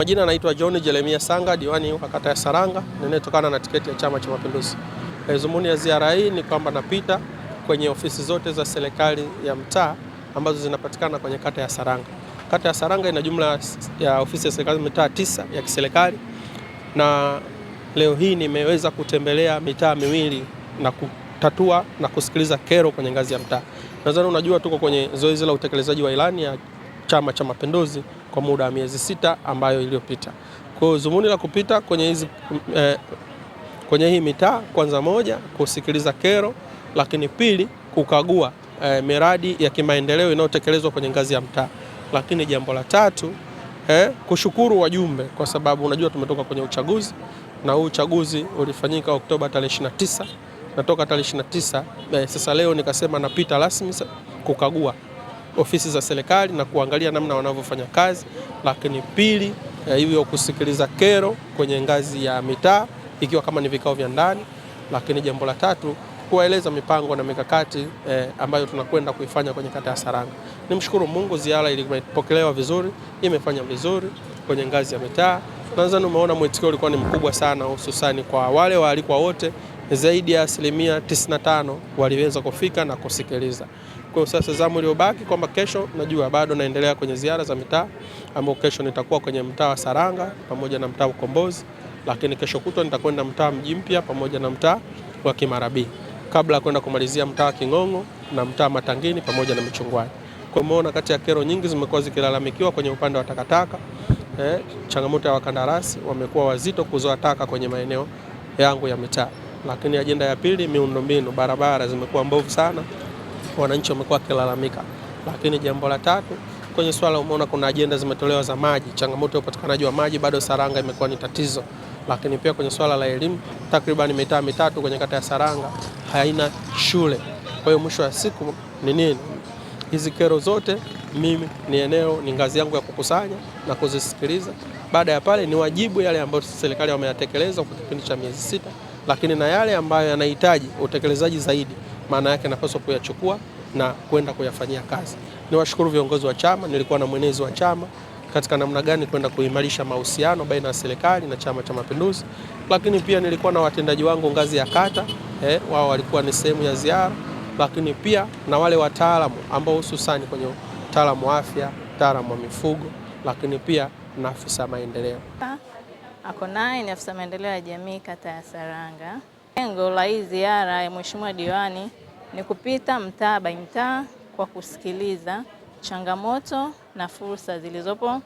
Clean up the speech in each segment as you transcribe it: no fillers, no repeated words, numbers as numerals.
Majina naitwa John Jeremia Sanga, diwani wa kata ya Saranga, ninayetokana na tiketi ya Chama cha Mapinduzi. Dhumuni ya ziara hii ni kwamba napita kwenye ofisi zote za serikali ya mtaa ambazo zinapatikana kwenye kata ya Saranga. Kata ya Saranga ina jumla ya ofisi ya serikali mitaa 9 ya kiserikali, na leo hii nimeweza kutembelea mitaa miwili na kutatua na kusikiliza kero kwenye ngazi ya mtaa. Nadhani unajua tuko kwenye zoezi la utekelezaji wa ilani ya Chama cha Mapinduzi kwa muda wa miezi 6 ambayo iliyopita. Kwa hiyo dhumuni la kupita kwenye hii mitaa, kwanza moja, kusikiliza kero, lakini pili, kukagua miradi ya kimaendeleo inayotekelezwa kwenye ngazi ya mtaa. Lakini jambo la tatu, kushukuru wajumbe kwa sababu unajua tumetoka kwenye uchaguzi, na huu uchaguzi ulifanyika Oktoba tarehe 29. Natoka tarehe 29, sasa leo nikasema napita rasmi kukagua ofisi za serikali na kuangalia namna wanavyofanya kazi. Lakini pili, hivyo kusikiliza kero kwenye ngazi ya mitaa ikiwa kama ni vikao vya ndani. Lakini jambo la tatu, kuwaeleza mipango na mikakati ambayo tunakwenda kuifanya kwenye kata ya Saranga. Nimshukuru Mungu, ziara ilipokelewa vizuri, imefanya vizuri kwenye ngazi ya mitaa. Nadhani umeona mwitikio ulikuwa ni mkubwa sana, hususani kwa wale waalikwa wote, zaidi ya 95% waliweza kufika na kusikiliza. Kwa sasa zamu iliyobaki kwamba kesho, najua bado naendelea kwenye ziara za mitaa, ambapo kesho nitakuwa kwenye mtaa wa Saranga pamoja na mtaa wa Ukombozi, lakini kesho kutwa nitakwenda mtaa Mji Mpya pamoja na mtaa wa Kimarabi, kabla ya kwenda kumalizia mtaa wa King'ong'o na mtaa Matangini pamoja na Michungwani. Kwa maana kati ya kero nyingi zimekuwa zikilalamikiwa kwenye upande wa takataka. Changamoto ya wakandarasi wamekuwa wazito kuzoa taka kwenye maeneo yangu ya mitaa. Lakini ajenda ya pili, miundombinu, barabara zimekuwa mbovu sana, wananchi wamekuwa wakilalamika. Lakini jambo la tatu, kwenye swala umeona kuna ajenda zimetolewa za maji, changamoto ya upatikanaji wa maji bado Saranga imekuwa ni tatizo. Lakini pia kwenye swala la elimu, takriban mitaa mitatu kwenye kata ya Saranga haina shule. Kwa hiyo mwisho wa siku ni nini? Hizi kero zote mimi ni ngazi yangu ya kukusanya na kuzisikiliza. Baada ya pale ni wajibu yale ambayo serikali wameyatekeleza kwa kipindi cha miezi 6, lakini na yale ambayo yanahitaji utekelezaji zaidi, maana yake napaswa kuyachukua na kwenda kuyafanyia kazi. Niwashukuru viongozi wa chama, nilikuwa na mwenezi wa chama katika namna gani kwenda kuimarisha mahusiano baina ya serikali na Chama cha Mapinduzi. Lakini pia nilikuwa na watendaji wangu ngazi ya kata, wao walikuwa ni sehemu ya ziara. Lakini pia na wale wataalamu ambao hususani kwenye utaalamu wa afya, utaalamu wa mifugo, lakini pia na afisa maendeleo. Ako naye ni afisa maendeleo ya jamii kata ya Saranga. Lengo la hii ziara ya Mheshimiwa Diwani ni kupita mtaa by mtaa kwa kusikiliza changamoto na fursa zilizopo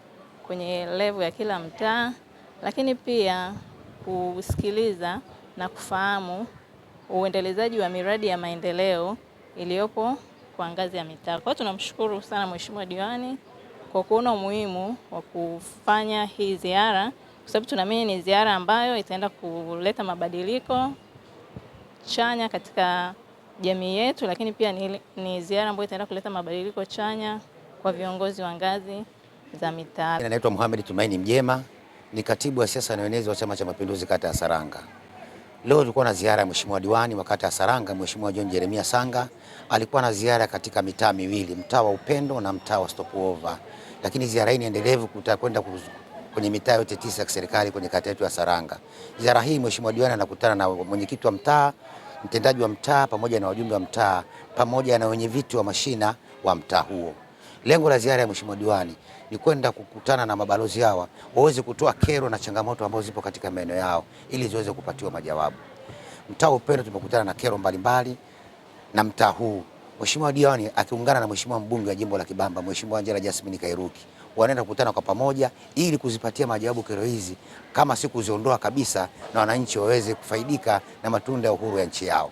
kwenye level ya kila mtaa, lakini pia kusikiliza na kufahamu uendelezaji wa miradi ya maendeleo iliyopo kwa ngazi ya mitaa. Kwa hiyo tunamshukuru sana Mheshimiwa Diwani kwa kuona umuhimu wa kufanya hii ziara, kwa sababu tunaamini ni ziara ambayo itaenda kuleta mabadiliko chanya katika jamii yetu, lakini pia ni ziara ambayo itaenda kuleta mabadiliko chanya kwa viongozi wa ngazi za mitaa. Naitwa Mohamed Tumaini Mjema, ni katibu wa siasa na uenezi wa Chama cha Mapinduzi kata ya Saranga. Leo tulikuwa na ziara ya Mheshimiwa Diwani wa kata ya Saranga, Mheshimiwa John Jeremia Sanga. Alikuwa na ziara katika mitaa miwili, mtaa wa Upendo na mtaa wa Stopover. Lakini ziara hii ni endelevu kwenda kwenye mitaa yote 9 ya serikali kwenye kata yetu ya Saranga. Ziara hii Mheshimiwa Diwani anakutana na mwenyekiti wa mtaa, mtendaji wa mtaa pamoja na wajumbe wa mtaa pamoja na wenyeviti wa mashina wa mtaa huo. Lengo la ziara ya Mheshimiwa Diwani ni kwenda kukutana na mabalozi hawa waweze kutoa kero na changamoto ambazo zipo katika maeneo yao ili ziweze kupatiwa majawabu. Mtaa wa Upendo tumekutana na kero mbalimbali, na mtaa huu Mheshimiwa Diwani akiungana na Mheshimiwa mbunge wa jimbo la Kibamba Mheshimiwa Angela Jasmine Kairuki wanaenda kukutana kwa pamoja ili kuzipatia majawabu kero hizi, kama si kuziondoa kabisa, na wananchi waweze kufaidika na matunda ya uhuru ya nchi yao.